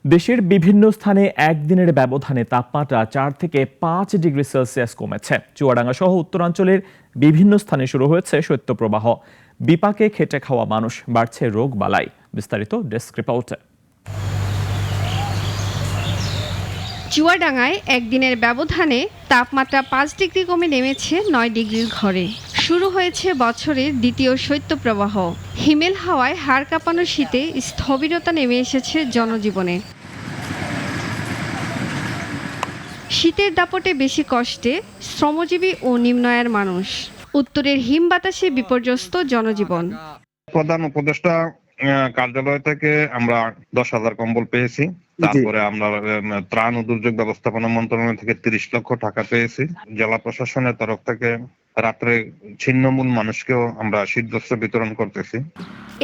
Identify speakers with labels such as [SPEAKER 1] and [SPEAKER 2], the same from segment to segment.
[SPEAKER 1] দেশের বিভিন্ন স্থানে একদিনের ব্যবধানে তাপমাত্রা ৪ থেকে ৫ ডিগ্রি সেলসিয়াস কমেছে। চুয়াডাঙ্গা সহ উত্তরাঞ্চলের বিভিন্ন স্থানে শুরু হয়েছে শৈত্যপ্রবাহ। বিপাকে খেটে খাওয়া মানুষ, বাড়ছে রোগ বালাই। বিস্তারিত ডেস্ক রিপোর্টে।
[SPEAKER 2] চুয়াডাঙ্গায় একদিনের ব্যবধানে তাপমাত্রা ৫ ডিগ্রি কমে নেমেছে ৯ ডিগ্রির ঘরে। শুরু হয়েছে বছরের দ্বিতীয় শৈত্যপ্রবাহ। হিমেল হাওয়ায় হাড় কাঁপানো শীতে স্থবিরতা নেমে এসেছে জনজীবনে। শীতের দাপটে বেশি কষ্টে শ্রমজীবী ও নিম্ন আয়ের মানুষ। উত্তরের হিম বাতাসে বিপর্যস্ত জনজীবন।
[SPEAKER 3] প্রধান উপদেষ্টা কার্যালয় থেকে আমরা 10,000 কম্বল পেয়েছি। তারপরে আমরা ত্রাণ ও দুর্যোগ ব্যবস্থাপনা মন্ত্রণালয় থেকে 30 লক্ষ টাকা পেয়েছি। জেলা প্রশাসনের তরফ থেকে রাত্রে ছিন্নমূল মানুষকেও আমরা শীতবস্ত্র বিতরণ করতেছি।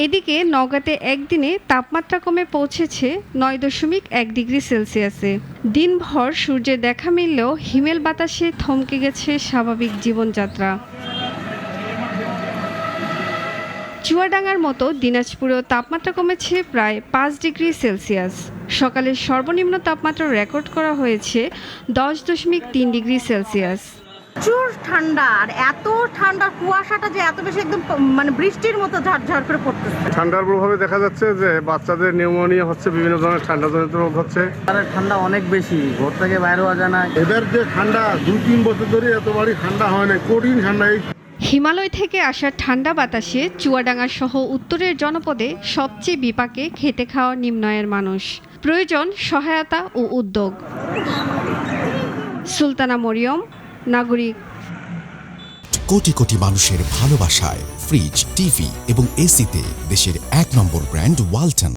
[SPEAKER 2] এদিকে নওগাঁতে একদিনে তাপমাত্রা কমে পৌঁছেছে ৯.১ ডিগ্রি সেলসিয়াসে। দিনভর সূর্যের দেখা মিললেও হিমেল বাতাসে থমকে গেছে স্বাভাবিক জীবনযাত্রা। চুয়াডাঙ্গার মতো দিনাজপুরেও তাপমাত্রা কমেছে প্রায় ৫ ডিগ্রি সেলসিয়াস। সকালের সর্বনিম্ন তাপমাত্রা রেকর্ড করা হয়েছে 10.৩ ডিগ্রি সেলসিয়াস।
[SPEAKER 4] প্রচুর ঠান্ডা, আর এত ঠান্ডা, কুয়াশাটা যে এত বেশি একদম মানে বৃষ্টির মতো ঝরঝর করে পড়তেছে।
[SPEAKER 5] ঠান্ডার প্রভাবে দেখা যাচ্ছে যে বাচ্চাদের নিউমোনিয়া হচ্ছে, বিভিন্ন ধরনের ঠান্ডাজনিত রোগ হচ্ছে।
[SPEAKER 6] ঠান্ডা অনেক বেশি, ঘর থেকে বাইরে হওয়া যায় না।
[SPEAKER 5] এদের যে ঠান্ডা ২-৩ বছর ধরে এতবারই ঠান্ডা হয় না, কঠিন ঠান্ডা।
[SPEAKER 2] হিমালয় থেকে আসা ঠান্ডা বাতাসে চুয়াডাঙ্গা সহ উত্তরের জনপদে সবচেয়ে বিপাকে খেটে খাওয়া নিম্ন আয়ের মানুষ। প্রয়োজন সহায়তা ও উদ্যোগ। সুলতানা মরিয়ম, নাগরিক।
[SPEAKER 7] কোটি কোটি মানুষের ভালোবাসায় ফ্রিজ, টিভি এবং এসিতে দেশের ১ নম্বর ব্র্যান্ড ওয়ালটন।